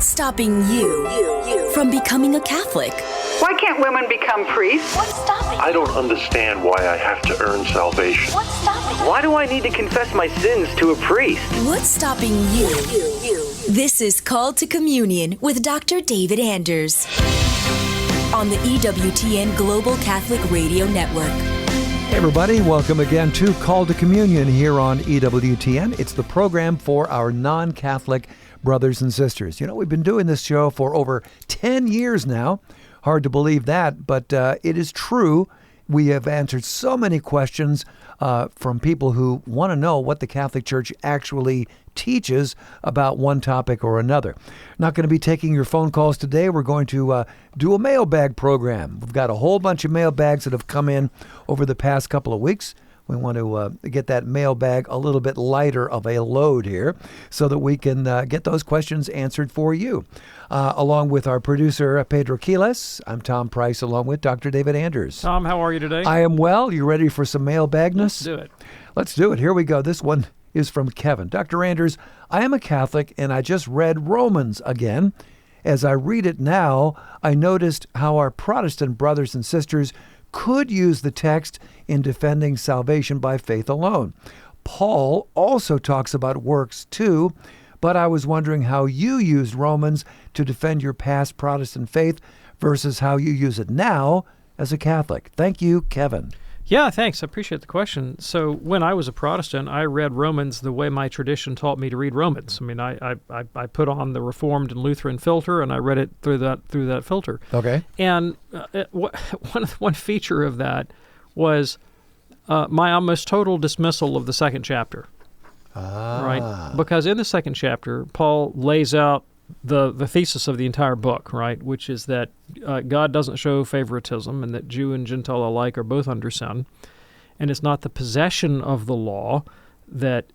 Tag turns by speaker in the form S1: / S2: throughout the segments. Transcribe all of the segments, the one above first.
S1: What's stopping you from becoming a Catholic?
S2: Why can't women become priests?
S3: What's stopping you?
S4: I don't understand why I have to earn salvation.
S3: What's stopping you?
S5: Why do I need to confess my sins to a priest?
S1: What's stopping you? This is Called to Communion with Dr. David Anders on the EWTN Global Catholic Radio Network.
S6: Hey everybody, welcome again to Call to Communion here on EWTN. It's the program for our non-Catholic brothers and sisters. You know, we've been doing this show for over 10 years now. Hard to believe that, but it is true. We have answered so many questions from people who want to know what the Catholic Church actually teaches about one topic or another. Not going to be taking your phone calls today. We're going to do a mailbag program. We've got a whole bunch of mailbags that have come in over the past couple of weeks. We want to get that mailbag a little bit lighter of a load here so that we can get those questions answered for you. Along with our producer, Pedro Quiles, I'm Tom Price, along with Dr. David Anders.
S7: Tom, how are you today?
S6: I am well. You ready for some mailbagness?
S7: Let's do it.
S6: Let's do it. Here we go. This one is from Kevin. Dr. Anders, I am a Catholic and I just read Romans again. As I read it now, I noticed how our Protestant brothers and sisters could use the text in defending salvation by faith alone. Paul also talks about works too, but I was wondering how you used Romans to defend your past Protestant faith versus how you use it now as a Catholic. Thank you, Kevin.
S7: Yeah, thanks. I appreciate the question. So when I was a Protestant, I read Romans the way my tradition taught me to read Romans. I mean, I put on the Reformed and Lutheran filter, and I read it through that filter.
S6: Okay.
S7: And one feature of that was my almost total dismissal of the second chapter. Right? Because in the second chapter, Paul lays out the thesis of the entire book, right, which is that God doesn't show favoritism and that Jew and Gentile alike are both under sin, and it's not the possession of the law that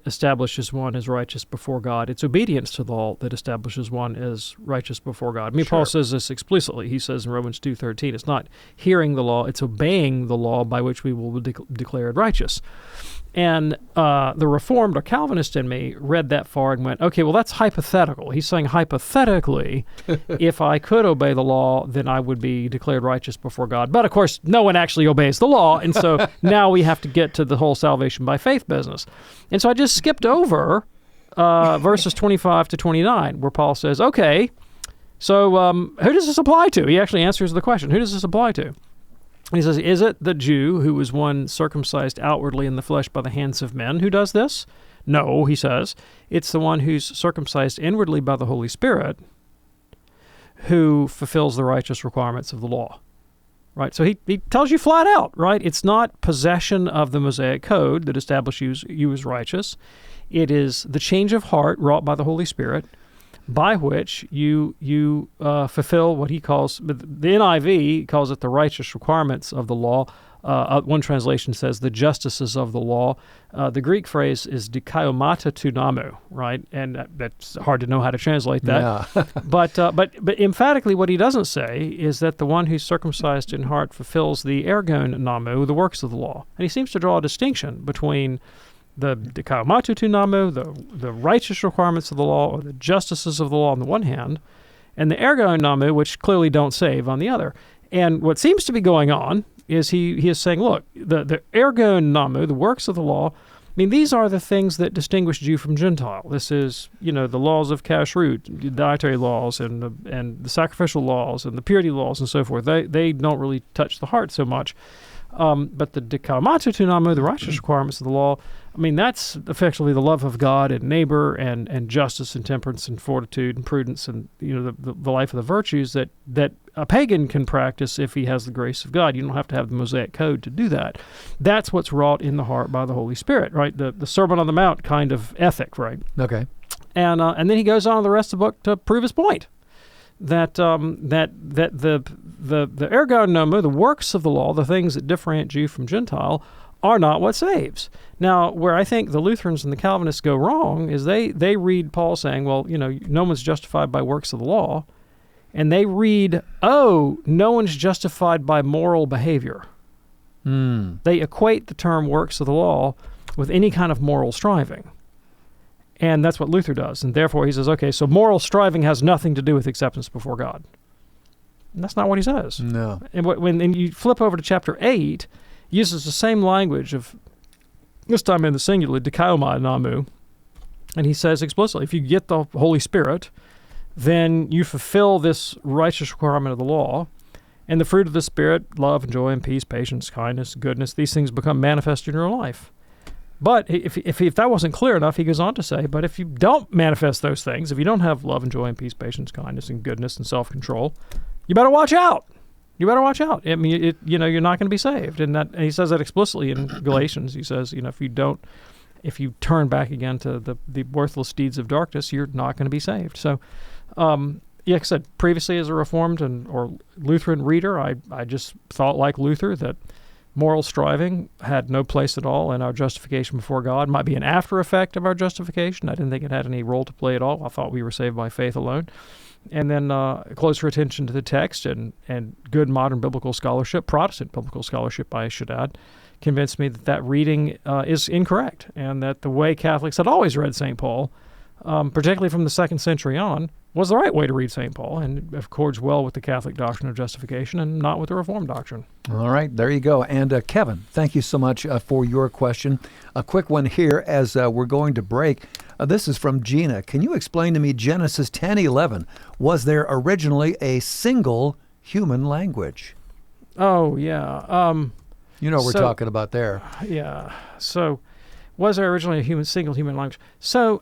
S7: establishes one as righteous before God. It's obedience to the law that establishes one as righteous before God. I mean, sure. Paul says this explicitly. He says in Romans 2:13, it's not hearing the law, it's obeying the law by which we will be declared righteous. And the Reformed or Calvinist in me read that far and went, okay, well, that's hypothetical. He's saying hypothetically, if I could obey the law, then I would be declared righteous before God. But, of course, no one actually obeys the law, and so now we have to get to the whole salvation by faith business. And so I just skipped over verses 25 to 29, where Paul says, okay, so who does this apply to? He actually answers the question, who does this apply to? And he says, is it the Jew who was one circumcised outwardly in the flesh by the hands of men who does this? No, he says. It's the one who's circumcised inwardly by the Holy Spirit who fulfills the righteous requirements of the law. Right? So he tells you flat out, right? It's not possession of the Mosaic Code that establishes you as righteous. It is the change of heart wrought by the Holy Spirit, by which you fulfill what he calls, the NIV calls it the righteous requirements of the law. One translation says the justices of the law. The Greek phrase is dikaiomata tunamo, right? And that's hard to know how to translate that. Yeah. but emphatically what he doesn't say is that the one who's circumcised in heart fulfills the ergon namo, the works of the law. And he seems to draw a distinction between the dikaiomata tunamo, the righteous requirements of the law, or the justices of the law on the one hand, and the ergon namo, which clearly don't save, on the other. And what seems to be going on is he is saying, look, the ergon namo, the works of the law, I mean, these are the things that distinguish Jew from Gentile. This is, the laws of kashrut, the dietary laws, and the sacrificial laws, and the purity laws, and so forth. They don't really touch the heart so much. But the dikaiomata tunamo, the righteous requirements of the law, I mean, that's effectively the love of God and neighbor and justice and temperance and fortitude and prudence and, the life of the virtues that a pagan can practice if he has the grace of God. You don't have to have the Mosaic Code to do that. That's what's wrought in the heart by the Holy Spirit, right? The Sermon on the Mount kind of ethic, right?
S6: Okay.
S7: And then he goes on in the rest of the book to prove his point. That the ergon namo, the works of the law, the things that differentiate Jew from Gentile, are not what saves. Now, where I think the Lutherans and the Calvinists go wrong is they read Paul saying, well, no one's justified by works of the law, and they read, no one's justified by moral behavior. They equate the term works of the law with any kind of moral striving. And that's what Luther does. And therefore he says, okay, so moral striving has nothing to do with acceptance before God. And that's not what he says.
S6: No.
S7: And when you flip over to chapter 8, he uses the same language of, this time in the singular, dikaomai namu. And he says explicitly, if you get the Holy Spirit, then you fulfill this righteous requirement of the law. And the fruit of the Spirit, love and joy and peace, patience, kindness, goodness, these things become manifest in your life. But if that wasn't clear enough, he goes on to say, but if you don't manifest those things, if you don't have love and joy and peace, patience, kindness, and goodness and self-control, you better watch out. You better watch out. I mean, you're not going to be saved. And he says that explicitly in Galatians. He says, if you turn back again to the worthless deeds of darkness, you're not going to be saved. So, like I said, previously as a Reformed or Lutheran reader, I just thought like Luther that moral striving had no place at all in our justification before God. It might be an after effect of our justification. I didn't think it had any role to play at all. I thought we were saved by faith alone. And then closer attention to the text and good modern biblical scholarship, Protestant biblical scholarship, I should add, convinced me that reading is incorrect, and that the way Catholics had always read St. Paul, particularly from the 2nd century on, was the right way to read St. Paul, and accords well with the Catholic doctrine of justification and not with the Reformed doctrine.
S6: All right, there you go. And Kevin, thank you so much for your question. A quick one here as we're going to break. This is from Gina. Can you explain to me Genesis 10:11? Was there originally a single human language?
S7: Oh, yeah.
S6: You know what we're talking about there.
S7: Yeah. So, was there originally a single human language? So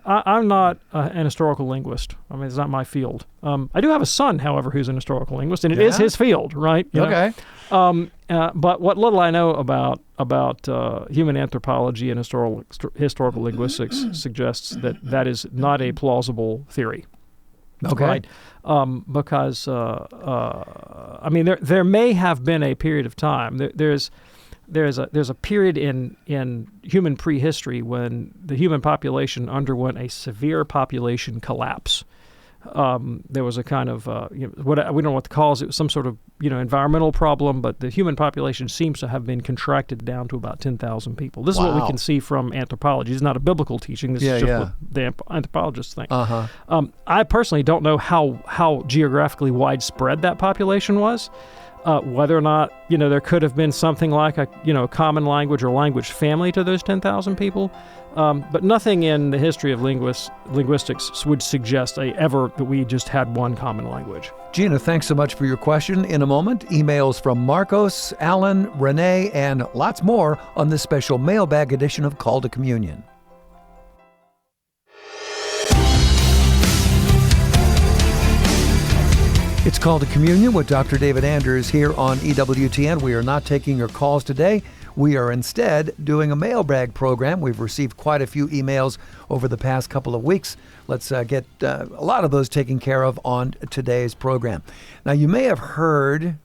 S7: I'm not an historical linguist. I mean, it's not my field. I do have a son, however, who's an historical linguist, and it is his field, right?
S6: Okay.
S7: But what little I know about human anthropology and historical linguistics suggests that is not a plausible theory.
S6: Okay.
S7: Right? Because I mean, there may have been a period of time. There's a period in human prehistory when the human population underwent a severe population collapse. There was a kind of we don't know what to call it. It was some sort of environmental problem, but the human population seems to have been contracted down to about 10,000 people. This is what we can see from anthropology. It's not a biblical teaching. This is just what the anthropologists think. I personally don't know how geographically widespread that population was. Whether or not there could have been something like a common language or language family to those 10,000 people, but nothing in the history of linguistics would suggest that we just had one common language.
S6: Gina, thanks so much for your question. In a moment, emails from Marcos, Alan, Renee, and lots more on this special mailbag edition of Call to Communion. It's Called to Communion with Dr. David Anders here on EWTN. We are not taking your calls today. We are instead doing a mailbag program. We've received quite a few emails over the past couple of weeks. Let's get a lot of those taken care of on today's program. Now, you may have heard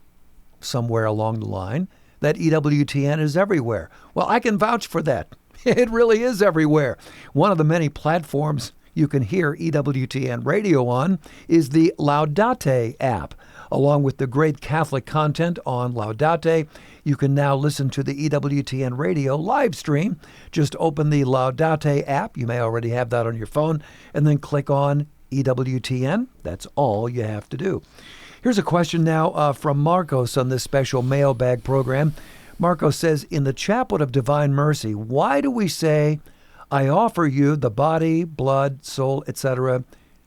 S6: somewhere along the line that EWTN is everywhere. Well, I can vouch for that. It really is everywhere. One of the many platforms you can hear EWTN radio on is the Laudate app. Along with the great Catholic content on Laudate, you can now listen to the EWTN radio live stream. Just open the Laudate app. You may already have that on your phone, and then click on EWTN. That's all you have to do. Here's a question now from Marcos on this special mailbag program. Marcos says, in the Chaplet of Divine Mercy, why do we say, I offer you the body, blood, soul, etc.?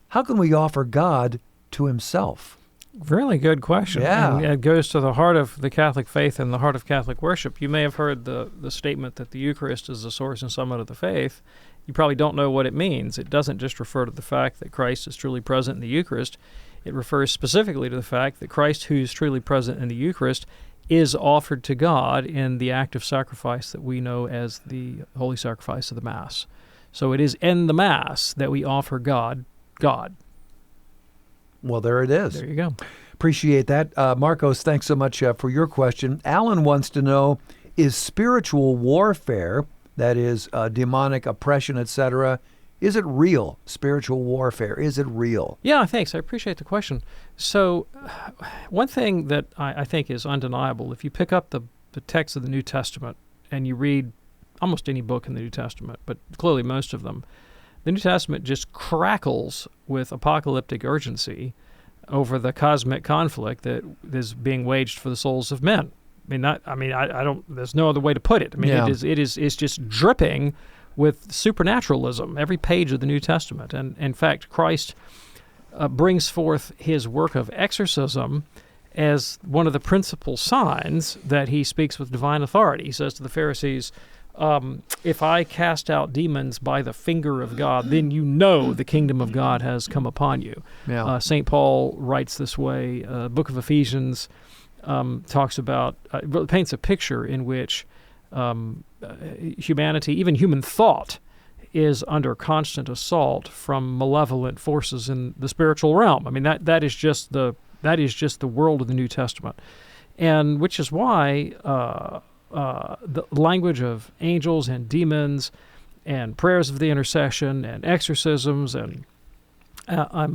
S6: How can we offer God to himself?
S7: Really good question.
S6: Yeah.
S7: And it goes to the heart of the Catholic faith and the heart of Catholic worship. You may have heard the statement that the Eucharist is the source and summit of the faith. You probably don't know what it means. It doesn't just refer to the fact that Christ is truly present in the Eucharist. It refers specifically to the fact that Christ, who is truly present in the Eucharist, is offered to God in the act of sacrifice that we know as the holy sacrifice of the Mass. So it is in the Mass that we offer God.
S6: Well, there it is.
S7: There you go.
S6: Appreciate that. Marcos, thanks so much for your question. Alan wants to know, is spiritual warfare, that is demonic oppression, etc., is it real? Spiritual warfare, is it real?
S7: Yeah, thanks. I appreciate the question. So one thing that I think is undeniable, if you pick up the text of the New Testament and you read almost any book in the New Testament, but clearly most of them, the New Testament just crackles with apocalyptic urgency over the cosmic conflict that is being waged for the souls of men. I don't. There's no other way to put it. It's just dripping with supernaturalism. Every page of the New Testament, and in fact, Christ brings forth his work of exorcism as one of the principal signs that he speaks with divine authority. He says to the Pharisees, if I cast out demons by the finger of God, then you know the kingdom of God has come upon you.
S6: Yeah.
S7: St. Paul writes this way. Book of Ephesians talks about, paints a picture in which humanity, even human thought, is under constant assault from malevolent forces in the spiritual realm. I mean, that is just the world of the New Testament, and which is why the language of angels and demons and prayers of the intercession and exorcisms and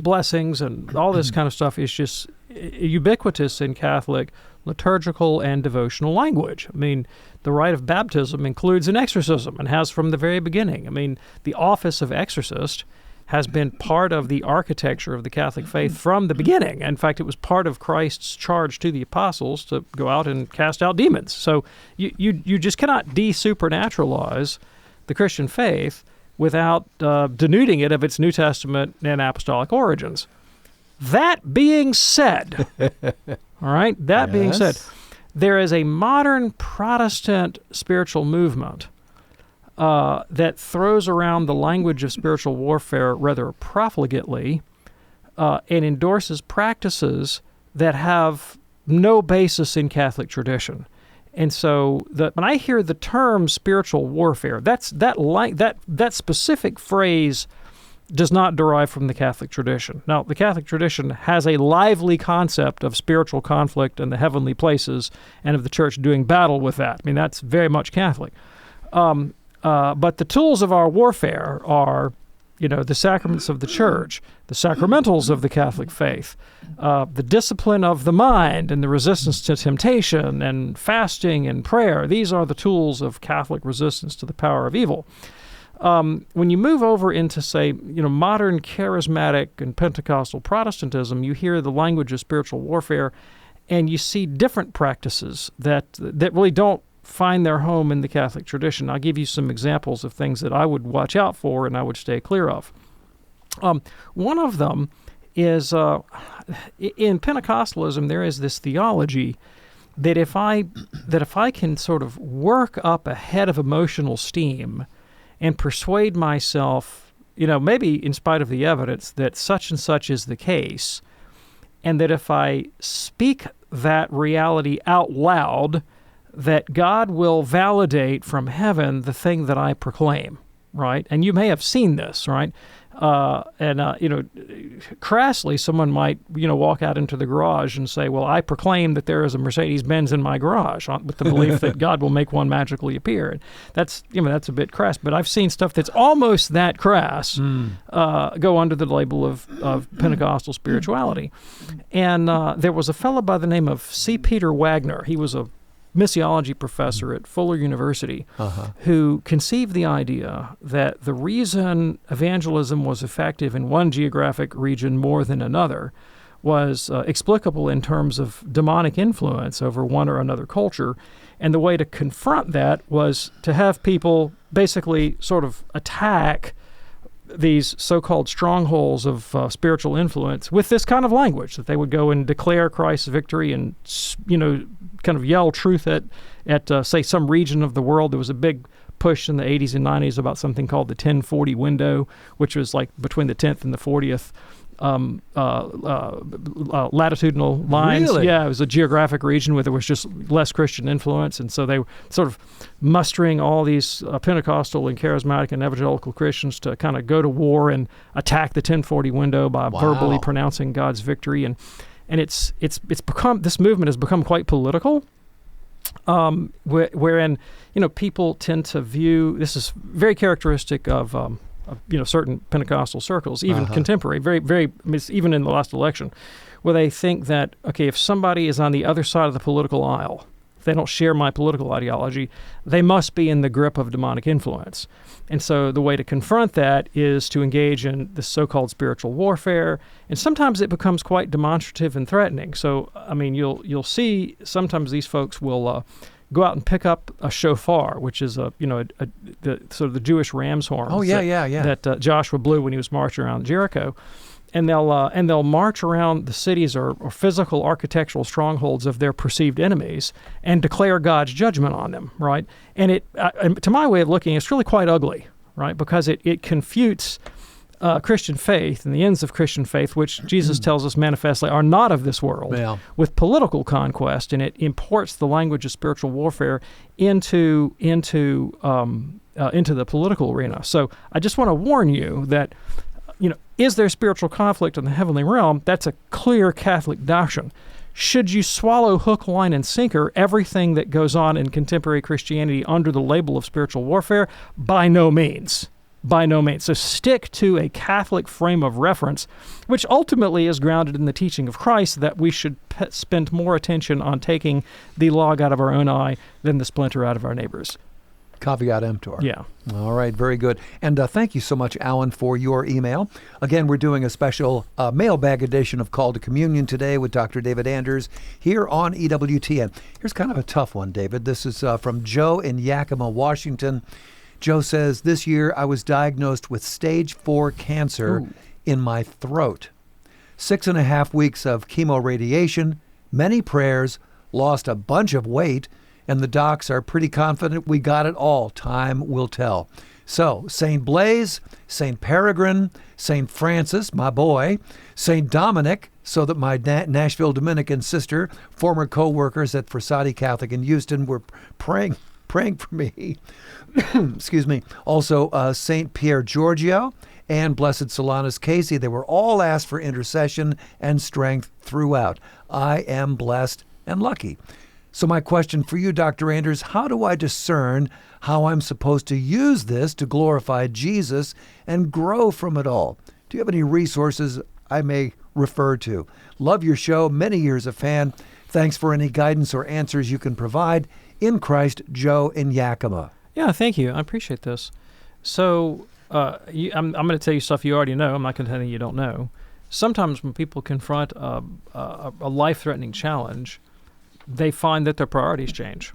S7: blessings and all this kind of stuff is just ubiquitous in Catholic liturgical and devotional language. I mean, the rite of baptism includes an exorcism and has from the very beginning. I mean, the office of exorcist has been part of the architecture of the Catholic faith from the beginning. In fact, it was part of Christ's charge to the apostles to go out and cast out demons. So you just cannot de-supernaturalize the Christian faith without denuding it of its New Testament and apostolic origins. That being said, all right, being said, there is a modern Protestant spiritual movement that throws around the language of spiritual warfare rather profligately and endorses practices that have no basis in Catholic tradition. And so when I hear the term spiritual warfare, that specific phrase does not derive from the Catholic tradition. Now, the Catholic tradition has a lively concept of spiritual conflict in the heavenly places and of the church doing battle with that. I mean, that's very much Catholic. But the tools of our warfare are, the sacraments of the church, the sacramentals of the Catholic faith, the discipline of the mind and the resistance to temptation and fasting and prayer. These are the tools of Catholic resistance to the power of evil. When you move over into, say, modern charismatic and Pentecostal Protestantism, you hear the language of spiritual warfare, and you see different practices that really don't find their home in the Catholic tradition. I'll give you some examples of things that I would watch out for and I would stay clear of. One of them is in Pentecostalism, there is this theology that if I can sort of work up a head of emotional steam and persuade myself, maybe in spite of the evidence, that such and such is the case, and that if I speak that reality out loud, that God will validate from heaven the thing that I proclaim, right? And you may have seen this, right? Crassly, someone might, walk out into the garage and say, well, I proclaim that there is a Mercedes-Benz in my garage with the belief that God will make one magically appear. And that's a bit crass, but I've seen stuff that's almost that crass go under the label of Pentecostal spirituality. And there was a fellow by the name of C. Peter Wagner. He was a missiology professor at Fuller University who conceived the idea that the reason evangelism was effective in one geographic region more than another was explicable in terms of demonic influence over one or another culture. And the way to confront that was to have people basically sort of attack these so-called strongholds of spiritual influence with this kind of language, that they would go and declare Christ's victory and, kind of yell truth at say, some region of the world. There was a big push in the 80s and 90s about something called the 1040 window, which was like between the 10th and the 40th latitudinal lines.
S6: Really?
S7: Yeah, it was a geographic region where there was just less Christian influence, and so they were sort of mustering all these Pentecostal and charismatic and evangelical Christians to kind of go to war and attack the 1040 window by verbally pronouncing God's victory, and it's become, this movement has become quite political. Wherein people tend to view, this is very characteristic of certain Pentecostal circles, even contemporary, very, very, even in the last election, where they think that, okay, if somebody is on the other side of the political aisle, they don't share my political ideology, they must be in the grip of demonic influence. And so the way to confront that is to engage in this so-called spiritual warfare, and sometimes it becomes quite demonstrative and threatening. So, I mean, you'll see sometimes these folks will go out and pick up a shofar, which is the sort of the Jewish ram's horn.
S6: Oh, yeah.
S7: That Joshua blew when he was marching around Jericho. And they'll march around the cities or physical architectural strongholds of their perceived enemies and declare God's judgment on them, right? And to my way of looking, it's really quite ugly, right? Because it confutes Christian faith and the ends of Christian faith, which Jesus tells us manifestly are not of this world, with political conquest, and it imports the language of spiritual warfare into the political arena. So I just want to warn you that, is there spiritual conflict in the heavenly realm? That's a clear Catholic doctrine. Should you swallow hook, line, and sinker everything that goes on in contemporary Christianity under the label of spiritual warfare? By no means. By no means. So stick to a Catholic frame of reference, which ultimately is grounded in the teaching of Christ, that we should spend more attention on taking the log out of our own eye than the splinter out of our neighbor's.
S6: Caveat emptor.
S7: Yeah.
S6: All right, very good. And thank you so much, Alan, for your email. Again, we're doing a special mailbag edition of Call to Communion today with Dr. David Anders here on EWTN. Here's kind of a tough one, David. This is from Joe in Yakima, Washington. Joe says, this year I was diagnosed with stage 4 cancer in my throat. 6.5 weeks of chemoradiation, many prayers, lost a bunch of weight, and the docs are pretty confident we got it all. Time will tell. So, St. Blaise, St. Peregrine, St. Francis, my boy, St. Dominic, so that my Nashville Dominican sister, former co-workers at Frassati Catholic in Houston, were praying for me. Excuse me. Also, St. Pierre Giorgio and Blessed Solanus Casey. They were all asked for intercession and strength throughout. I am blessed and lucky. So my question for you, Dr. Anders, how do I discern how I'm supposed to use this to glorify Jesus and grow from it all? Do you have any resources I may refer to? Love your show. Many years a fan. Thanks for any guidance or answers you can provide. In Christ, Joe in Yakima.
S7: Yeah, thank you. I appreciate this. So I'm going to tell you stuff you already know. I'm not going to tell you you don't know. Sometimes when people confront a life-threatening challenge, they find that their priorities change,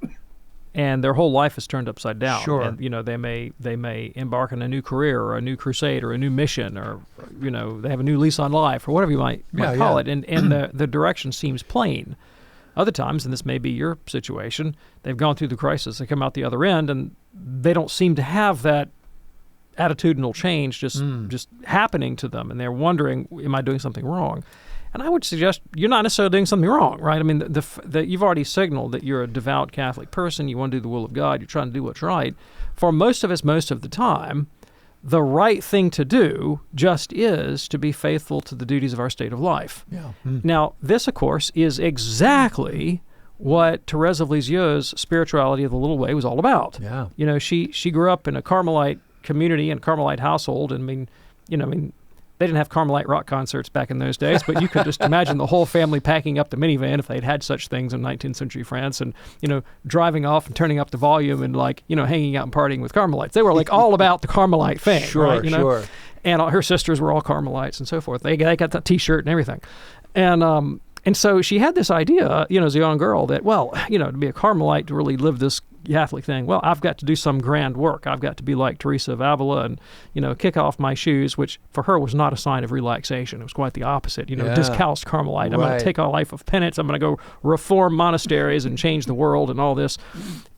S7: and their whole life is turned upside down.
S6: Sure.
S7: And they may embark on a new career or a new crusade or a new mission, or they have a new lease on life, or whatever you might call it. And the direction seems plain. Other times, and this may be your situation, they've gone through the crisis, they come out the other end, and they don't seem to have that attitudinal change just happening to them, and they're wondering, am I doing something wrong? And I would suggest you're not necessarily doing something wrong, right? I mean, you've already signaled that you're a devout Catholic person. You want to do the will of God. You're trying to do what's right. For most of us, most of the time, the right thing to do just is to be faithful to the duties of our state of life.
S6: Yeah.
S7: Now, this, of course, is exactly what Therese of Lisieux's spirituality of the Little Way was all about.
S6: Yeah.
S7: She grew up in a Carmelite community and Carmelite household, and they didn't have Carmelite rock concerts back in those days, but you could just imagine the whole family packing up the minivan if they'd had such things in 19th century France, and, driving off and turning up the volume and hanging out and partying with Carmelites. They were all about the Carmelite thing,
S6: Sure,
S7: right?
S6: Sure.
S7: And her sisters were all Carmelites and so forth. They got that T-shirt and everything. And so she had this idea, as a young girl that, to be a Carmelite, to really live this Catholic thing, I've got to do some grand work. I've got to be like Teresa of Avila and, kick off my shoes, which for her was not a sign of relaxation. It was quite the opposite, discalced Carmelite. I'm going to take a life of penance. I'm going to go reform monasteries and change the world and all this.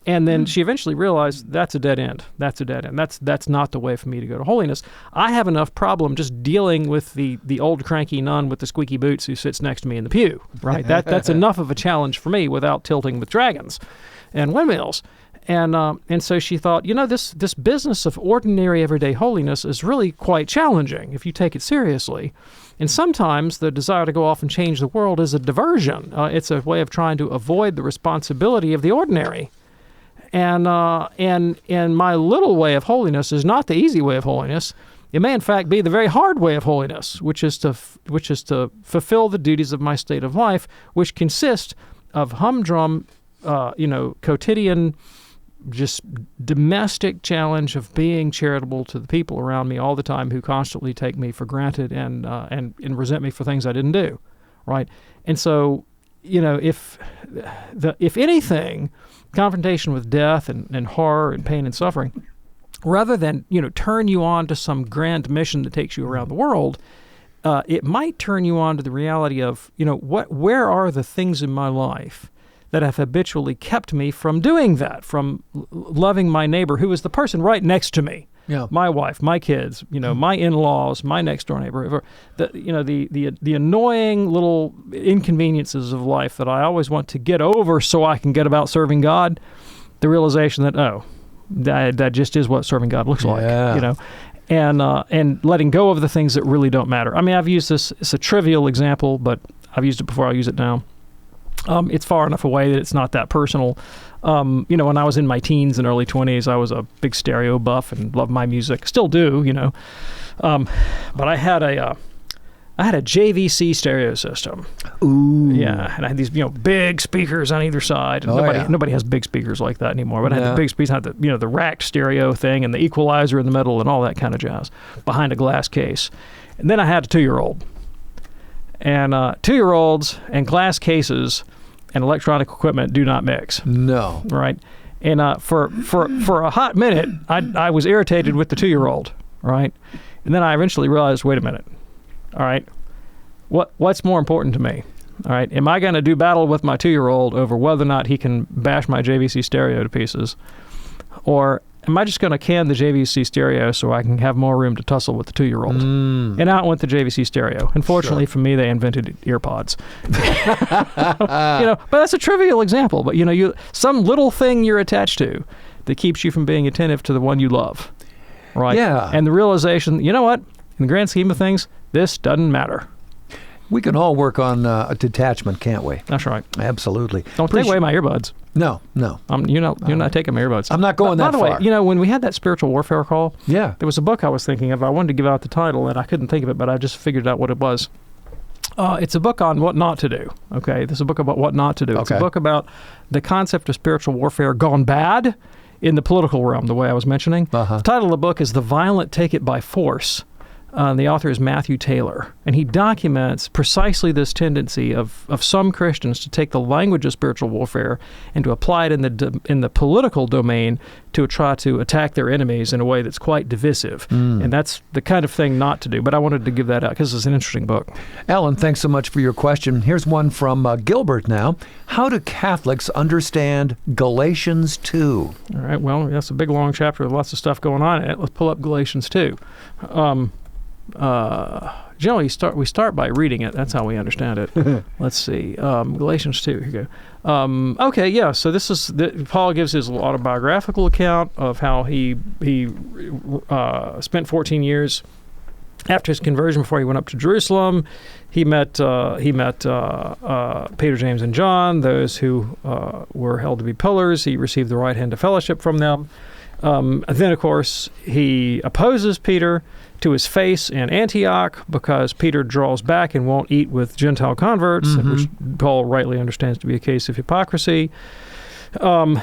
S7: And then she eventually realized that's a dead end. That's a dead end. That's not the way for me to go to holiness. I have enough problem just dealing with the old cranky nun with the squeaky boots who sits next to me in the pew, right? That's enough of a challenge for me without tilting with dragons and windmills. And so she thought, this business of ordinary everyday holiness is really quite challenging if you take it seriously. And sometimes the desire to go off and change the world is a diversion. It's a way of trying to avoid the responsibility of the ordinary. And my little way of holiness is not the easy way of holiness. It may, in fact, be the very hard way of holiness, which is to fulfill the duties of my state of life, which consist of humdrum quotidian, just domestic challenge of being charitable to the people around me all the time who constantly take me for granted and resent me for things I didn't do, right? And so, if anything, confrontation with death and horror and pain and suffering, rather than turn you on to some grand mission that takes you around the world, it might turn you on to the reality of where are the things in my life that have habitually kept me from doing that, from loving my neighbor, who is the person right next to me, my wife, my kids, my in-laws, my next-door neighbor, the annoying little inconveniences of life that I always want to get over so I can get about serving God. The realization that that just is what serving God looks like, and letting go of the things that really don't matter. I mean, I've used this. It's a trivial example, but I've used it before. I'll use it now. It's far enough away that it's not that personal. When I was in my teens and early 20s, I was a big stereo buff and loved my music. Still do, But I had a JVC stereo system.
S6: Ooh.
S7: Yeah, and I had these, big speakers on either side. And nobody has big speakers like that anymore. But I had the big speakers, I had the racked stereo thing and the equalizer in the middle and all that kind of jazz behind a glass case. And then I had a 2-year-old. And 2-year-olds and glass cases and electronic equipment do not mix.
S6: No.
S7: Right? And for a hot minute, I was irritated with the 2-year-old. Right? And then I eventually realized, wait a minute. All right, what's more important to me? All right, am I going to do battle with my 2-year-old over whether or not he can bash my JVC stereo to pieces? Or am I just going to can the JVC stereo so I can have more room to tussle with the 2-year-old? And out went the JVC stereo. Unfortunately for me, they invented earpods. But that's a trivial example. But some little thing you're attached to that keeps you from being attentive to the one you love, right?
S6: Yeah.
S7: And the realization, in the grand scheme of things, this doesn't matter.
S6: We can all work on a detachment, can't we?
S7: That's right.
S6: Absolutely.
S7: Don't take away my earbuds.
S6: No.
S7: You're not taking my earbuds.
S6: I'm not going that far.
S7: By the way, when we had that spiritual warfare call, there was a book I was thinking of. I wanted to give out the title, and I couldn't think of it, but I just figured out what it was. It's a book on what not to do. Okay, this is a book about what not to do. It's a book about the concept of spiritual warfare gone bad in the political realm, the way I was mentioning. The title of the book is The Violent Take It by Force. The author is Matthew Taylor, and he documents precisely this tendency of some Christians to take the language of spiritual warfare and to apply it in the political domain to try to attack their enemies in a way that's quite divisive. And that's the kind of thing not to do. But I wanted to give that out because it's an interesting book.
S6: Alan, thanks so much for your question. Here's one from Gilbert now. How do Catholics understand Galatians 2?
S7: All right, well, that's a big, long chapter with lots of stuff going on in it. Let's pull up Galatians 2. Generally, we start by reading it. That's how we understand it. Let's see. Galatians 2. Here you go. So this is Paul gives his autobiographical account of how he spent 14 years after his conversion before he went up to Jerusalem. He met Peter, James, and John, those who were held to be pillars. He received the right hand of fellowship from them. Then, of course, he opposes Peter to his face in Antioch because Peter draws back and won't eat with Gentile converts, which Paul rightly understands to be a case of hypocrisy. And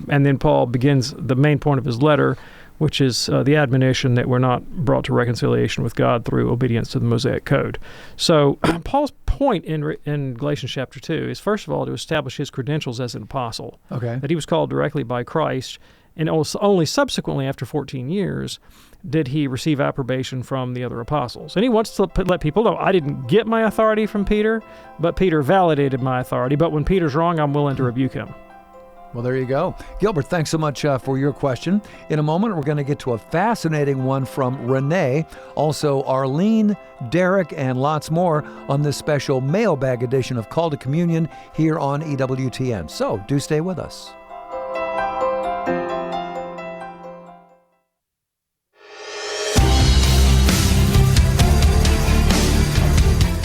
S7: then Paul begins the main point of his letter, which is the admonition that we're not brought to reconciliation with God through obedience to the Mosaic Code. So Paul's point in Galatians chapter 2 is, first of all, to establish his credentials as an apostle, that he was called directly by Christ, and only subsequently, after 14 years, did he receive approbation from the other apostles. And he wants to let people know, I didn't get my authority from Peter, but Peter validated my authority. But when Peter's wrong, I'm willing to rebuke him.
S6: Well, there you go. Gilbert, thanks so much for your question. In a moment, we're going to get to a fascinating one from Renee, also Arlene, Derek, and lots more on this special mailbag edition of Call to Communion here on EWTN. So do stay with us.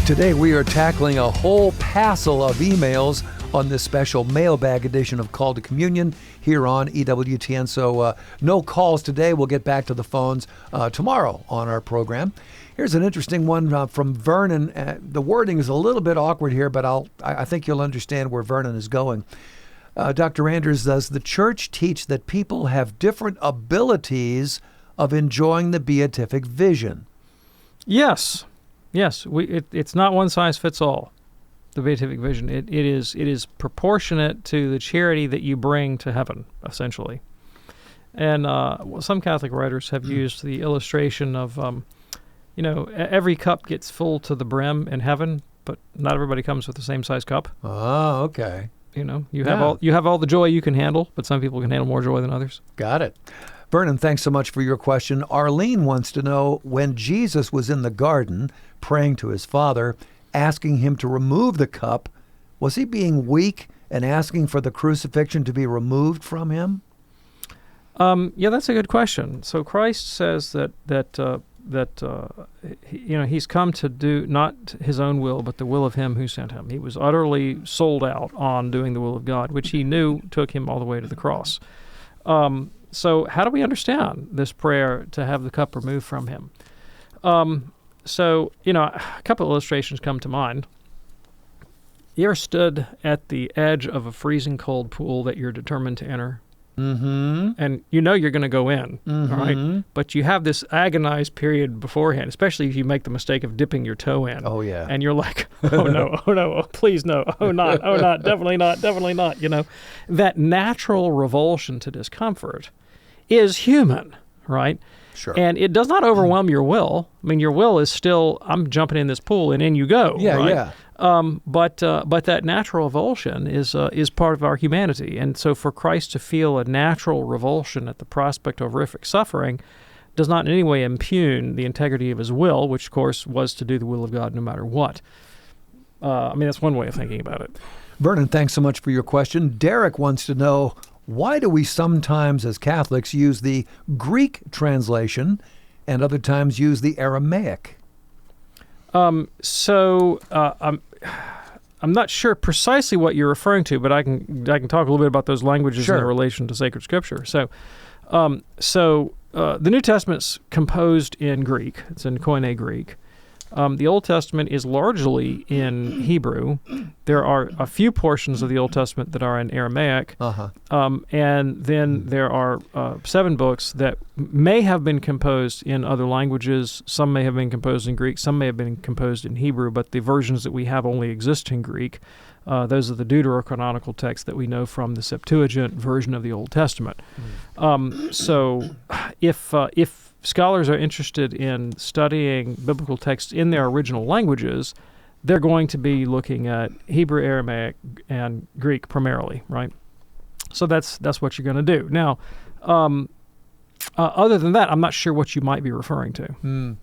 S6: Today we are tackling a whole passel of emails on this special mailbag edition of Call to Communion here on EWTN. So no calls today. We'll get back to the phones tomorrow on our program. Here's an interesting one from Vernon. The wording is a little bit awkward here, but I think you'll understand where Vernon is going. Dr. Anders, does the church teach that people have different abilities of enjoying the beatific vision?
S7: Yes. It's not one size fits all, the beatific vision. It is proportionate to the charity that you bring to heaven, essentially. And some Catholic writers have used the illustration of, every cup gets full to the brim in heaven, but not everybody comes with the same size cup.
S6: Oh, okay.
S7: You have all the joy you can handle, but some people can handle more joy than others.
S6: Got it. Vernon, thanks so much for your question. Arlene wants to know, when Jesus was in the garden praying to his Father, asking him to remove the cup, was he being weak and asking for the crucifixion to be removed from him?
S7: Yeah, that's a good question. So Christ says that he's come to do not his own will, but the will of him who sent him. He was utterly sold out on doing the will of God, which he knew took him all the way to the cross. So how do we understand this prayer to have the cup removed from him? A couple of illustrations come to mind. You ever stood at the edge of a freezing cold pool that you're determined to enter? Mm-hmm. And you're going to go in, all right? But you have this agonized period beforehand, especially if you make the mistake of dipping your toe in.
S6: Oh, yeah.
S7: And you're like, oh, no, oh, please, no, oh, not, definitely not. That natural revulsion to discomfort is human, right?
S6: Sure.
S7: And it does not overwhelm your will. I mean, your will is still, I'm jumping in this pool, and in you go.
S6: Yeah,
S7: right?
S6: yeah.
S7: But that natural revulsion is part of our humanity. And so for Christ to feel a natural revulsion at the prospect of horrific suffering does not in any way impugn the integrity of his will, which, of course, was to do the will of God no matter what. That's one way of thinking about it.
S6: Vernon, thanks so much for your question. Derek wants to know, why do we sometimes as Catholics use the Greek translation and other times use the Aramaic?
S7: I'm not sure precisely what you're referring to, but I can talk a little bit about those languages in their relation to sacred scripture. So the New Testament's composed in Greek. It's in Koine Greek. The Old Testament is largely in Hebrew. There are a few portions of the Old Testament that are in Aramaic. And then there are 7 books that may have been composed in other languages. Some may have been composed in Greek. Some may have been composed in Hebrew, but the versions that we have only exist in Greek. Those are the deuterocanonical texts that we know from the Septuagint version of the Old Testament. So if scholars are interested in studying biblical texts in their original languages, they're going to be looking at Hebrew, Aramaic, and Greek primarily, right? So that's what you're going to do. Now, other than that, I'm not sure what you might be referring to.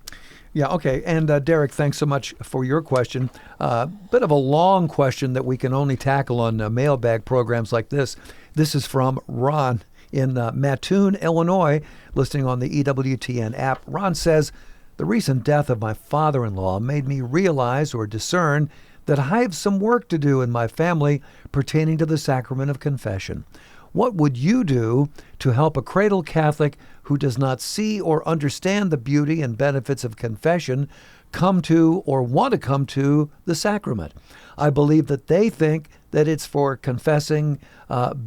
S6: Yeah, okay. And Derek, thanks so much for your question. Bit of a long question that we can only tackle on mailbag programs like this. This is from Ron in Mattoon, Illinois, listening on the EWTN app. Ron says, the recent death of my father-in-law made me realize or discern that I have some work to do in my family pertaining to the sacrament of confession. What would you do to help a cradle Catholic who does not see or understand the beauty and benefits of confession come to or want to come to the sacrament? I believe that they think that it's for confessing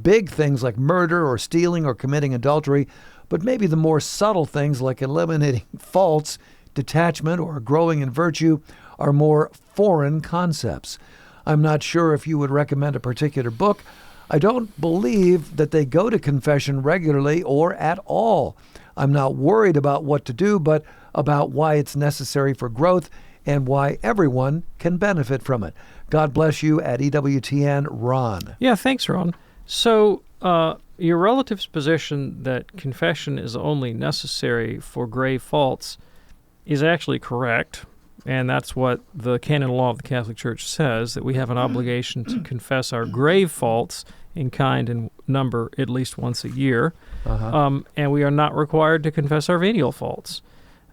S6: big things like murder or stealing or committing adultery, but maybe the more subtle things like eliminating faults, detachment, or growing in virtue are more foreign concepts. I'm not sure if you would recommend a particular book. I don't believe that they go to confession regularly or at all. I'm not worried about what to do, but about why it's necessary for growth and why everyone can benefit from it. God bless you at EWTN, Ron.
S7: Yeah, thanks, Ron. So your relative's position that confession is only necessary for grave faults is actually correct, and that's what the canon law of the Catholic Church says, that we have an obligation to confess our grave faults in kind and number at least once a year, and we are not required to confess our venial faults.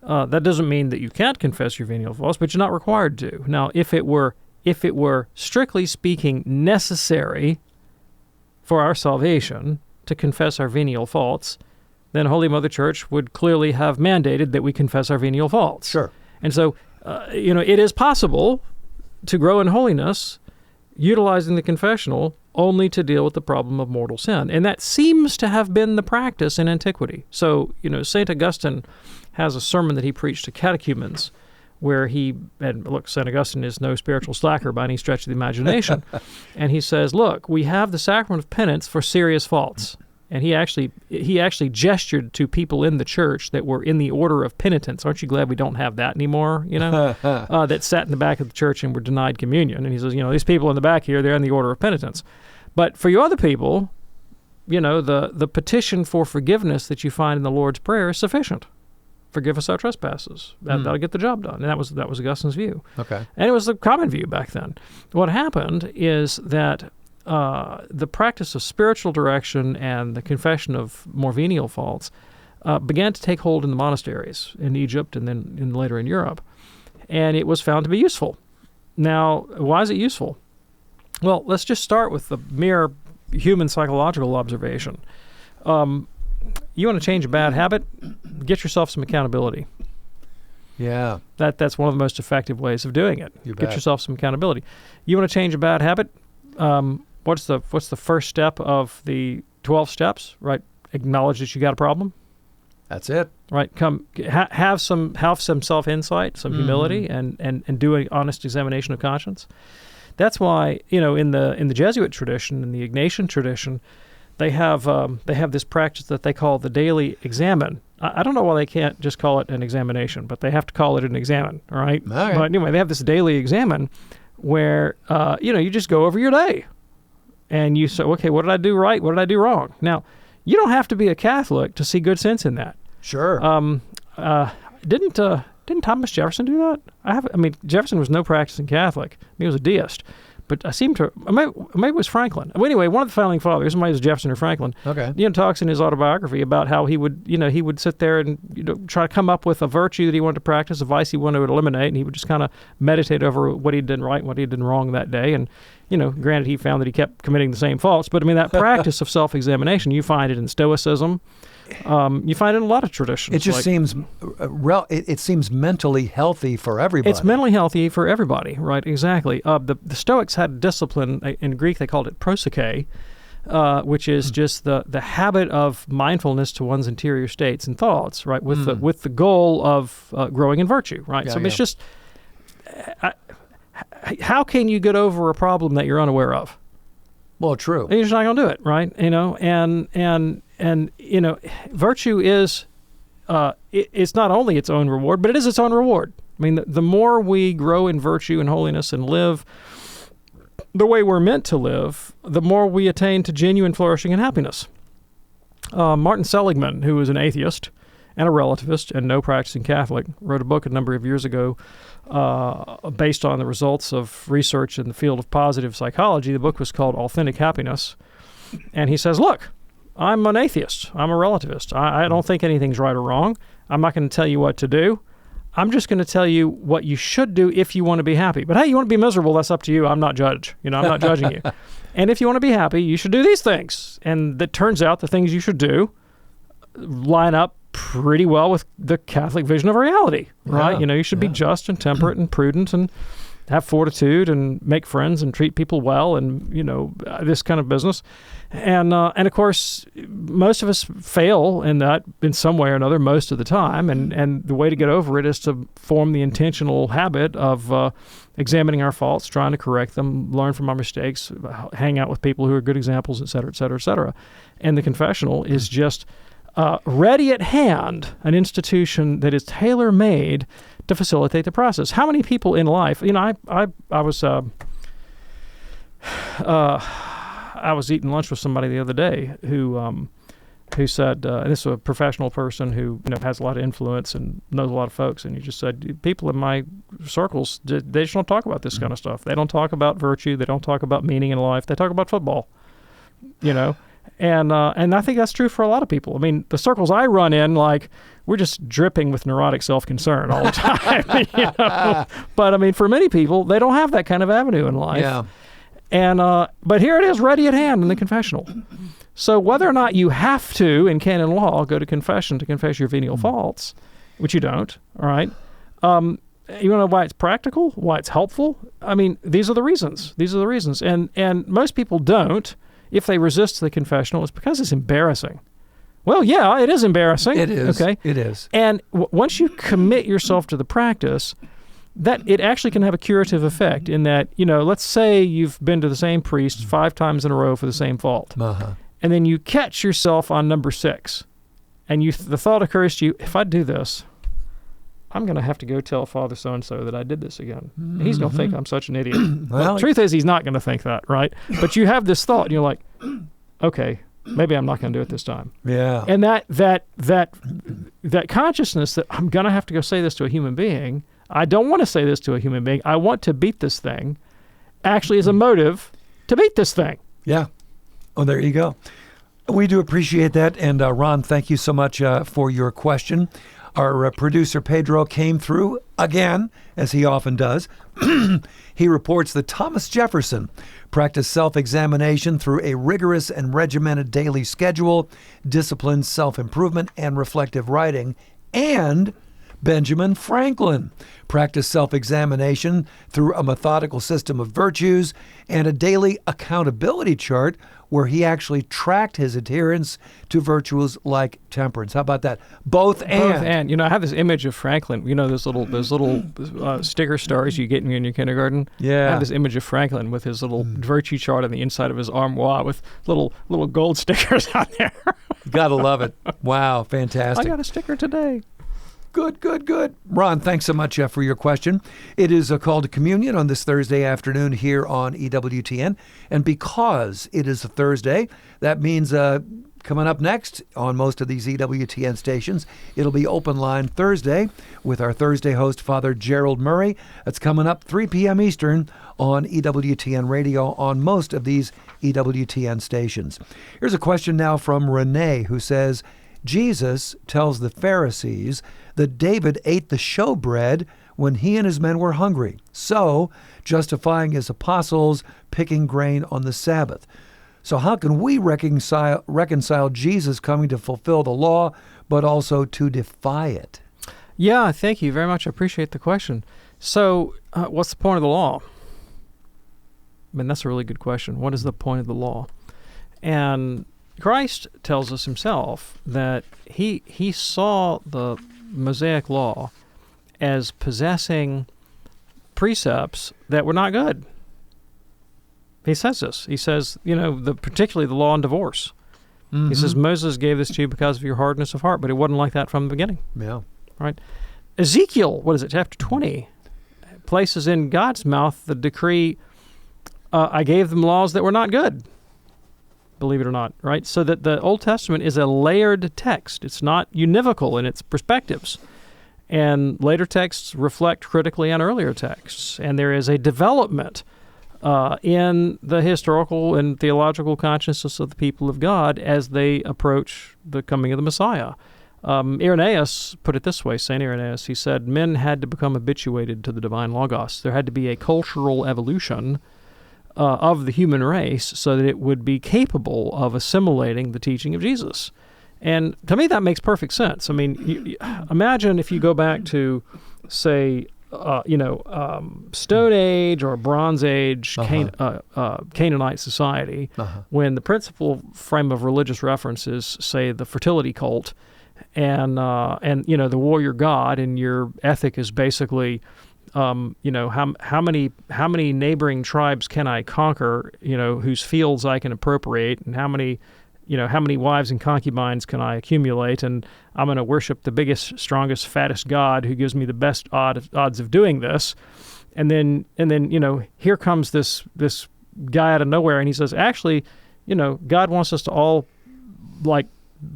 S7: That doesn't mean that you can't confess your venial faults, but you're not required to. Now, if it were strictly speaking necessary for our salvation, to confess our venial faults, then Holy Mother Church would clearly have mandated that we confess our venial faults.
S6: Sure.
S7: And so, it is possible to grow in holiness utilizing the confessional only to deal with the problem of mortal sin. And that seems to have been the practice in antiquity. So, St. Augustine has a sermon that he preached to catechumens where and look, St. Augustine is no spiritual slacker by any stretch of the imagination. And he says, look, we have the sacrament of penance for serious faults. And he actually gestured to people in the church that were in the order of penitents. Aren't you glad we don't have that anymore, that sat in the back of the church and were denied communion. And he says, these people in the back here, they're in the order of penitents. But for you other people, the petition for forgiveness that you find in the Lord's Prayer is sufficient. Forgive us our trespasses. That'll get the job done. And that was Augustine's view.
S6: Okay.
S7: And it was the common view back then. What happened is that the practice of spiritual direction and the confession of more venial faults began to take hold in the monasteries in Egypt and then later in Europe. And it was found to be useful. Now, why is it useful? Well, let's just start with the mere human psychological observation. You want to change a bad habit? Get yourself some accountability.
S6: Yeah.
S7: That's one of the most effective ways of doing it. Get yourself some accountability. You want to change a bad habit? What's the first step of the 12 steps? Right. Acknowledge that you got a problem.
S6: That's it.
S7: Right. Have some self-insight, some humility, and do an honest examination of conscience. That's why in the Jesuit tradition, in the Ignatian tradition, they have this practice that they call the daily examen. I don't know why they can't just call it an examination, but they have to call it an examen. All right.
S6: Okay.
S7: But anyway, they have this daily examen where you just go over your day, and you say, okay, what did I do right? What did I do wrong? Now, you don't have to be a Catholic to see good sense in that.
S6: Sure.
S7: Didn't Thomas Jefferson do that? Jefferson was no practicing Catholic. He was a deist. But I seem to, maybe it was Franklin. Well, anyway, one of the founding fathers, somebody was Jefferson or Franklin, talks in his autobiography about how he would sit there and try to come up with a virtue that he wanted to practice, a vice he wanted to eliminate, and he would just kind of meditate over what he'd done right and what he'd done wrong that day. And, granted, he found that he kept committing the same faults, but that practice of self-examination, you find it in Stoicism. You find it in a lot of traditions.
S6: It just seems it seems mentally healthy for everybody.
S7: It's mentally healthy for everybody, right? Exactly. The Stoics had a discipline, in Greek they called it proseuche, which is just the habit of mindfulness to one's interior states and thoughts, right? With the goal of growing in virtue, right?
S6: Yeah,
S7: it's just how can you get over a problem that you're unaware of?
S6: Well, true.
S7: And you're just not going to do it, right? And virtue is it's not only its own reward, but it is its own reward. The more we grow in virtue and holiness and live the way we're meant to live, the more we attain to genuine flourishing and happiness. Martin Seligman, who was an atheist and a relativist and no practicing Catholic, wrote a book a number of years ago based on the results of research in the field of positive psychology. The book was called Authentic Happiness. And he says, look, I'm an atheist. I'm a relativist. I don't think anything's right or wrong. I'm not going to tell you what to do. I'm just going to tell you what you should do if you want to be happy. But hey, you want to be miserable, that's up to you. I'm not judge. I'm not judging you. And if you want to be happy, you should do these things. And it turns out the things you should do line up pretty well with the Catholic vision of reality, right? You should be just and temperate and prudent and have fortitude and make friends and treat people well and, this kind of business. And of course, most of us fail in that in some way or another most of the time. And the way to get over it is to form the intentional habit of examining our faults, trying to correct them, learn from our mistakes, hang out with people who are good examples, et cetera, et cetera, et cetera. And the confessional is just ready at hand, an institution that is tailor-made to facilitate the process. How many people in life, I was eating lunch with somebody the other day who said, and this is a professional person who has a lot of influence and knows a lot of folks, and he just said, people in my circles, they just don't talk about this kind of stuff. They don't talk about virtue. They don't talk about meaning in life. They talk about football, And I think that's true for a lot of people. The circles I run in, we're just dripping with neurotic self-concern all the time. But for many people, they don't have that kind of avenue in life.
S6: Yeah.
S7: And but here it is, ready at hand in the confessional. So whether or not you have to, in canon law, go to confession to confess your venial faults, which you don't, all right? You want to know why it's practical, why it's helpful? I mean, these are the reasons. These are the reasons. And most people don't. If they resist the confessional, it's because it's embarrassing. Well, yeah, it is embarrassing.
S6: It is.
S7: Okay?
S6: It is.
S7: And once you commit yourself to the practice, that it actually can have a curative effect in that, let's say you've been to the same priest 5 times in a row for the same fault.
S6: Uh-huh.
S7: And then you catch yourself on number 6. And the thought occurs to you, if I do this, I'm going to have to go tell Father so-and-so that I did this again. Mm-hmm. He's going to think I'm such an idiot. Well, the truth is he's not going to think that, right? But you have this thought, and you're like, okay, maybe I'm not going to do it this time.
S6: Yeah.
S7: And that consciousness that I'm going to have to go say this to a human being, I don't want to say this to a human being, I want to beat this thing, actually is a motive to beat this thing.
S6: Yeah. Oh, there you go. We do appreciate that. And Ron, thank you so much for your question. Our producer Pedro came through again, as he often does. He reports that Thomas Jefferson practiced self-examination through a rigorous and regimented daily schedule, disciplined self-improvement, and reflective writing. And Benjamin Franklin practiced self-examination through a methodical system of virtues and a daily accountability chart where he actually tracked his adherence to virtues like temperance. How about that? Both and.
S7: I have this image of Franklin. Those little sticker stars you get in your kindergarten.
S6: Yeah.
S7: I have this image of Franklin with his little virtue chart on the inside of his armoire with little gold stickers on there.
S6: Gotta love it. Wow, fantastic.
S7: I got a sticker today.
S6: Good. Ron, thanks so much for your question. It is a call to communion on this Thursday afternoon here on EWTN. And because it is a Thursday, that means coming up next on most of these EWTN stations, it'll be Open Line Thursday with our Thursday host, Father Gerald Murray. That's coming up 3 p.m. Eastern on EWTN Radio on most of these EWTN stations. Here's a question now from Renee, who says, Jesus tells the Pharisees that David ate the showbread when he and his men were hungry, so justifying his apostles picking grain on the Sabbath. So how can we reconcile Jesus coming to fulfill the law, but also to defy it?
S7: Yeah, thank you very much. I appreciate the question. So what's the point of the law? I mean, that's a really good question. What is the point of the law? And Christ tells us himself that he saw the Mosaic law as possessing precepts that were not good. He says this. He says, particularly the law on divorce. Mm-hmm. He says, Moses gave this to you because of your hardness of heart, but it wasn't like that from the beginning.
S6: Yeah.
S7: Right? Ezekiel, chapter 20, places in God's mouth the decree, I gave them laws that were not good. Believe it or not, right? So that the Old Testament is a layered text. It's not univocal in its perspectives. And later texts reflect critically on earlier texts. And there is a development in the historical and theological consciousness of the people of God as they approach the coming of the Messiah. Irenaeus put it this way, St. Irenaeus, he said, men had to become habituated to the divine Logos. There had to be a cultural evolution of the human race so that it would be capable of assimilating the teaching of Jesus. And to me, that makes perfect sense. I mean, imagine if you go back to, say, Stone Age or Bronze Age Canaanite society, when the principal frame of religious reference is, say, the fertility cult, and the warrior god, and your ethic is basically how many neighboring tribes can I conquer, whose fields I can appropriate, and how many wives and concubines can I accumulate, and I'm going to worship the biggest, strongest, fattest god who gives me the best odds of doing this. And then here comes this guy out of nowhere, and he says, actually, God wants us to all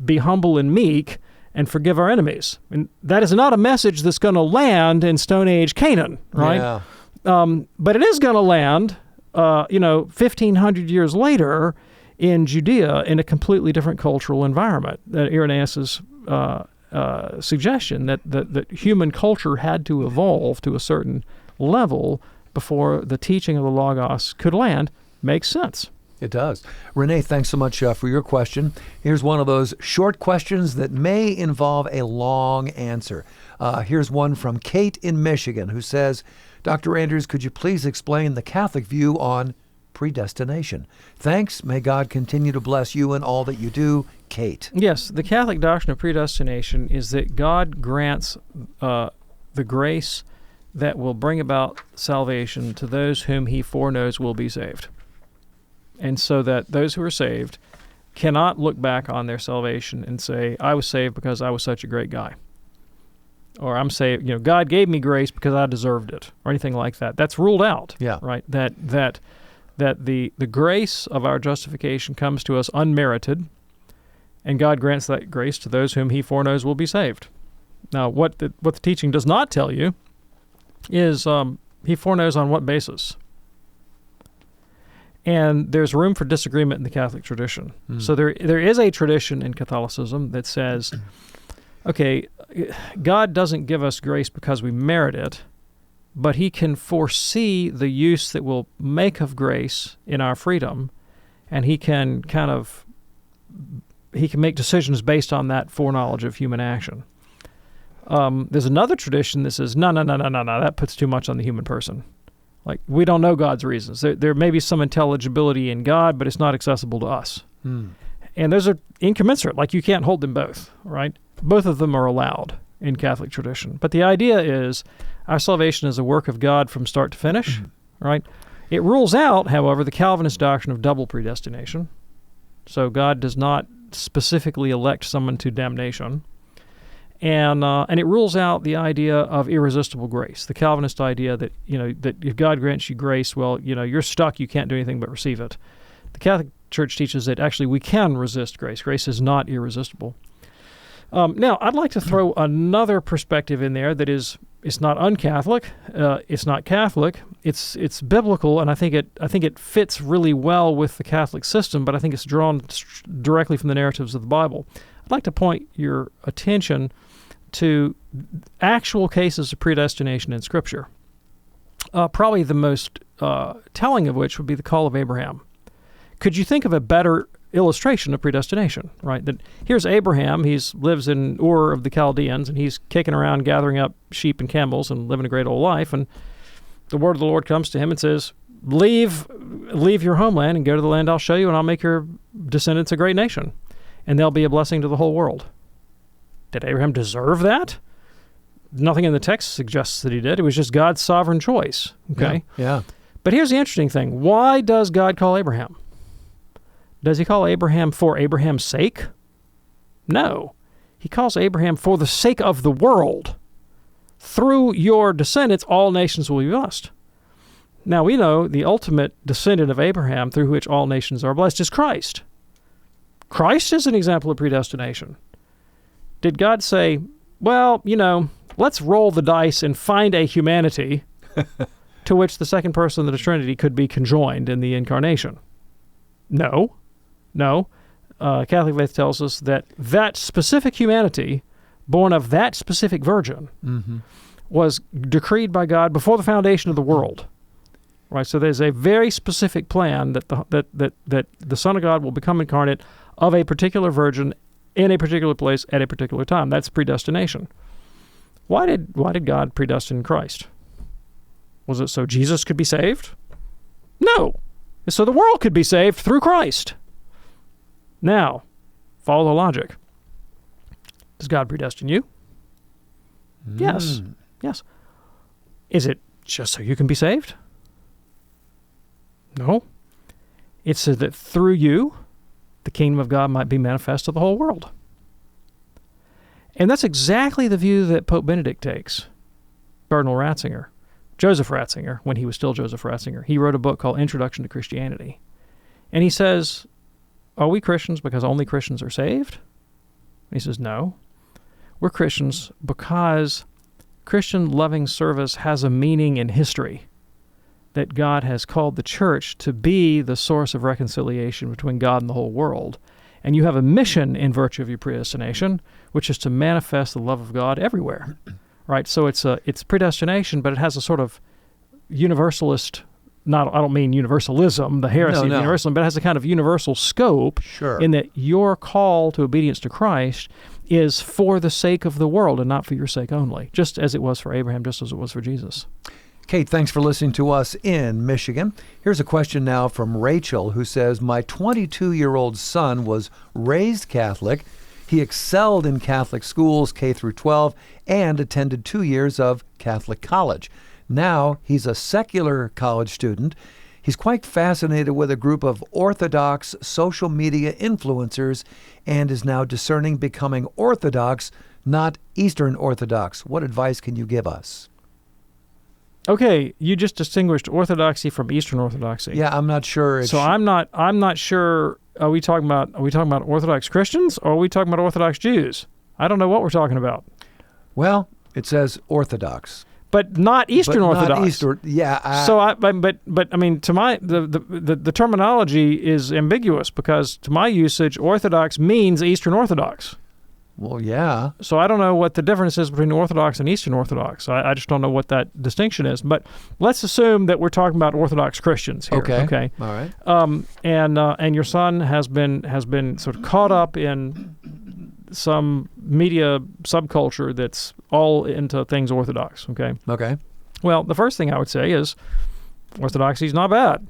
S7: be humble and meek and forgive our enemies. And that is not a message that's going to land in Stone Age Canaan, right?
S6: Yeah.
S7: But it is going to land, 1,500 years later in Judea in a completely different cultural environment. Irenaeus' suggestion that human culture had to evolve to a certain level before the teaching of the Logos could land makes sense.
S6: It does. Renee, thanks so much for your question. Here's one of those short questions that may involve a long answer. Here's one from Kate in Michigan who says, Dr. Anders, could you please explain the Catholic view on predestination? Thanks. May God continue to bless you in all that you do. Kate.
S7: Yes, the Catholic doctrine of predestination is that God grants the grace that will bring about salvation to those whom he foreknows will be saved. And so that those who are saved cannot look back on their salvation and say, I was saved because I was such a great guy. Or I'm saved, God gave me grace because I deserved it, or anything like that. That's ruled out, right? That the grace of our justification comes to us unmerited, and God grants that grace to those whom he foreknows will be saved. Now, what the teaching does not tell you is he foreknows on what basis. And there's room for disagreement in the Catholic tradition. So there is a tradition in Catholicism that says, okay, God doesn't give us grace because we merit it, but he can foresee the use that we'll make of grace in our freedom, and he can make decisions based on that foreknowledge of human action. There's another tradition that says, no, that puts too much on the human person. Like, we don't know God's reasons. There may be some intelligibility in God, but it's not accessible to us. And those are incommensurate. Like, you can't hold them both, right? Both of them are allowed in Catholic tradition. But the idea is our salvation is a work of God from start to finish, right? It rules out, however, the Calvinist doctrine of double predestination. So God does not specifically elect someone to damnation. And it rules out the idea of irresistible grace, the Calvinist idea that, that if God grants you grace, well, you're stuck, you can't do anything but receive it. The Catholic Church teaches that actually we can resist grace. Grace is not irresistible. Now, I'd like to throw another perspective in there that it's not un-Catholic, it's not Catholic, it's biblical, and I think it fits really well with the Catholic system, but I think it's drawn directly from the narratives of the Bible. I'd like to point your attention to actual cases of predestination in Scripture. Probably the most telling of which would be the call of Abraham. Could you think of a better illustration of predestination, right? That here's Abraham, he lives in Ur of the Chaldeans, and he's kicking around gathering up sheep and camels and living a great old life, and the word of the Lord comes to him and says, leave your homeland and go to the land I'll show you, and I'll make your descendants a great nation, and they'll be a blessing to the whole world. Did Abraham deserve that? Nothing in the text suggests that he did. It was just God's sovereign choice, okay?
S6: Yeah.
S7: But here's the interesting thing. Why does God call Abraham? Does he call Abraham for Abraham's sake? No. He calls Abraham for the sake of the world. Through your descendants, all nations will be blessed. Now, we know the ultimate descendant of Abraham through which all nations are blessed is Christ. Christ is an example of predestination. Did God say, well, let's roll the dice and find a humanity to which the second person of the Trinity could be conjoined in the incarnation? No. Catholic faith tells us that specific humanity, born of that specific virgin, was decreed by God before the foundation of the world. Right. So there's a very specific plan that the Son of God will become incarnate of a particular virgin in a particular place at a particular time. That's predestination. Why did God predestine Christ? Was it so Jesus could be saved? No. It's so the world could be saved through Christ. Now, follow the logic. Does God predestine you? Yes. Is it just so you can be saved? No. It's so that through you, the kingdom of God might be manifest to the whole world. And that's exactly the view that Pope Benedict takes. Cardinal Ratzinger, Joseph Ratzinger, when he was still Joseph Ratzinger, he wrote a book called Introduction to Christianity. And he says, are we Christians because only Christians are saved? And he says, no. We're Christians because Christian loving service has a meaning in history, that God has called the church to be the source of reconciliation between God and the whole world. And you have a mission in virtue of your predestination, which is to manifest the love of God everywhere. Right? So it's predestination, but it has a sort of universalist I don't mean universalism, the heresy of universalism, but it has a kind of universal scope.
S6: Sure.
S7: In that your call to obedience to Christ is for the sake of the world and not for your sake only, just as it was for Abraham, just as it was for Jesus.
S6: Kate, thanks for listening to us in Michigan. Here's a question now from Rachel, who says, my 22-year-old son was raised Catholic. He excelled in Catholic schools K through 12 and attended 2 years of Catholic college. Now he's a secular college student. He's quite fascinated with a group of Orthodox social media influencers and is now discerning becoming Orthodox, not Eastern Orthodox. What advice can you give us?
S7: Okay, you just distinguished Orthodoxy from Eastern Orthodoxy.
S6: Yeah, I'm not sure.
S7: So I'm not sure. Are we talking about Orthodox Christians or are we talking about Orthodox Jews? I don't know what we're talking about.
S6: Well, it says Orthodox.
S7: But not Eastern Orthodox.
S6: Not Eastern, yeah.
S7: So I mean, to my the terminology is ambiguous because to my usage, Orthodox means Eastern Orthodox.
S6: Well, yeah.
S7: So I don't know what the difference is between Orthodox and Eastern Orthodox. I just don't know what that distinction is. But let's assume that we're talking about Orthodox Christians here.
S6: Okay. All right.
S7: And your son has been sort of caught up in some media subculture that's all into things Orthodox, okay?
S6: Okay.
S7: Well, the first thing I would say is Orthodoxy is not bad.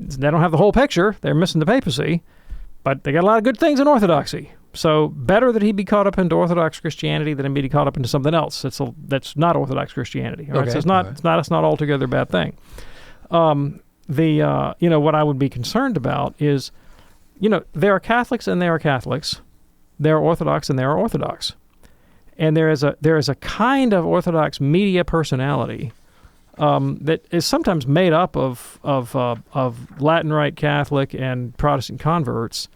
S7: They don't have the whole picture. They're missing the papacy, but they got a lot of good things in Orthodoxy. So better that he be caught up into Orthodox Christianity than him be caught up into something else that's not Orthodox Christianity. All right?
S6: Okay.
S7: So it's not altogether a bad thing. What I would be concerned about is, there are Catholics and there are Catholics. There are Orthodox and there are Orthodox. And there is a kind of Orthodox media personality that is sometimes made up of Latin Rite Catholic and Protestant converts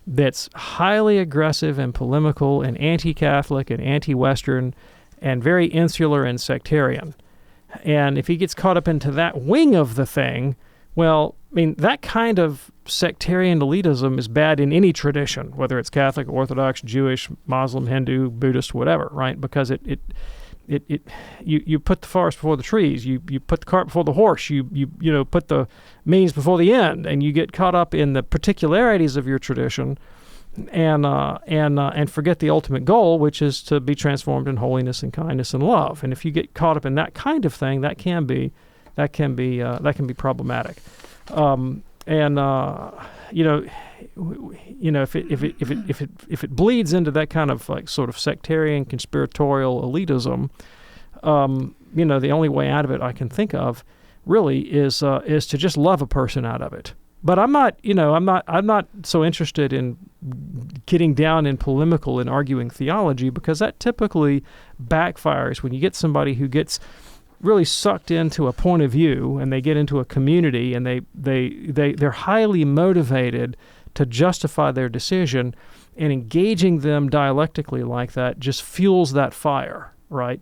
S7: that's highly aggressive and polemical and anti-Catholic and anti-Western and very insular and sectarian. And if he gets caught up into that wing of the thing, well, I mean, that kind of sectarian elitism is bad in any tradition, whether it's Catholic, Orthodox, Jewish, Muslim, Hindu, Buddhist, whatever, right? Because you put the forest before the trees, you put the cart before the horse, you put the means before the end, and you get caught up in the particularities of your tradition, and forget the ultimate goal, which is to be transformed in holiness and kindness and love. And if you get caught up in that kind of thing, that can be problematic. If it bleeds into that kind of like sort of sectarian conspiratorial elitism, the only way out of it I can think of really is to just love a person out of it. But I'm not so interested in getting down in polemical and arguing theology, because that typically backfires when you get somebody who gets really sucked into a point of view and they get into a community and they're highly motivated to justify their decision, and engaging them dialectically like that just fuels that fire, right?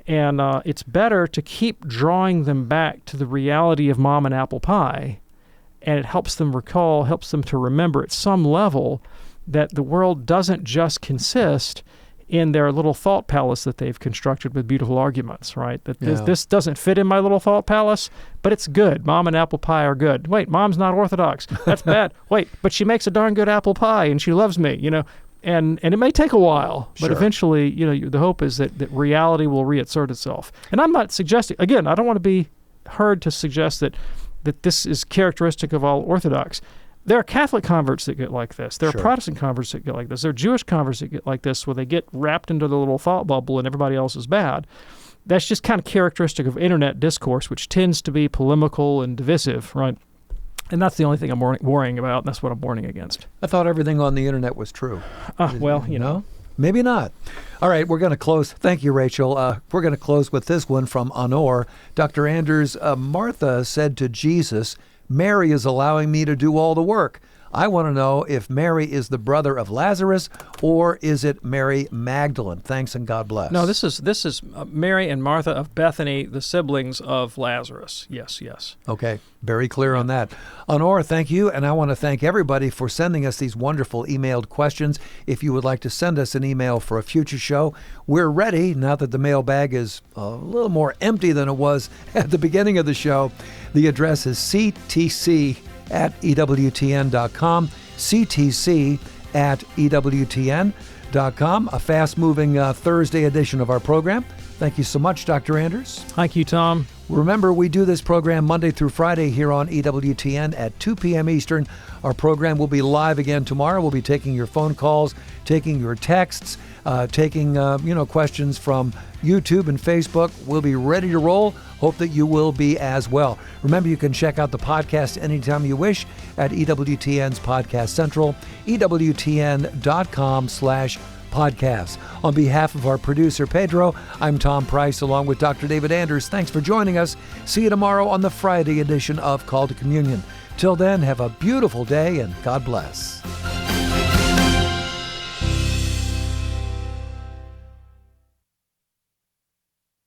S7: And it's better to keep drawing them back to the reality of mom and apple pie, and it helps them to remember at some level that the world doesn't just consist in their little thought palace that they've constructed with beautiful arguments, right? That this doesn't fit in my little thought palace, but it's good. Mom and apple pie are good. Wait, mom's not Orthodox. That's bad. Wait, but she makes a darn good apple pie and she loves me, And it may take a while, but eventually, the hope is that reality will reassert itself. And I'm not suggesting, again, I don't want to be heard to suggest that this is characteristic of all Orthodox. There are Catholic converts that get like this. There are Protestant converts that get like this. There are Jewish converts that get like this, where they get wrapped into the little thought bubble and everybody else is bad. That's just kind of characteristic of internet discourse, which tends to be polemical and divisive, right? And that's the only thing I'm worrying about, and that's what I'm warning against.
S6: I thought everything on the internet was true.
S7: Well,
S6: Maybe not. All right, we're going to close. Thank you, Rachel. We're going to close with this one from Honor. Dr. Anders, Martha said to Jesus, Mary is allowing me to do all the work. I want to know if Mary is the brother of Lazarus or is it Mary Magdalene? Thanks and God bless.
S7: No, this is Mary and Martha of Bethany, the siblings of Lazarus. Yes.
S6: Okay, very clear on that. Honor, thank you, and I want to thank everybody for sending us these wonderful emailed questions. If you would like to send us an email for a future show, we're ready now that the mailbag is a little more empty than it was at the beginning of the show. The address is ctc@ewtn.com, ctc@ewtn.com, a fast-moving Thursday edition of our program. Thank you so much, Dr. Anders.
S7: Thank you, Tom.
S6: Remember, we do this program Monday through Friday here on EWTN at 2 p.m. Eastern. Our program will be live again tomorrow. We'll be taking your phone calls, taking your texts, taking questions from YouTube and Facebook. We'll be ready to roll. Hope that you will be as well. Remember, you can check out the podcast anytime you wish at EWTN's Podcast Central, EWTN.com/podcasts. On behalf of our producer, Pedro, I'm Tom Price along with Dr. David Anders. Thanks for joining us. See you tomorrow on the Friday edition of Call to Communion. Till then, have a beautiful day and God bless.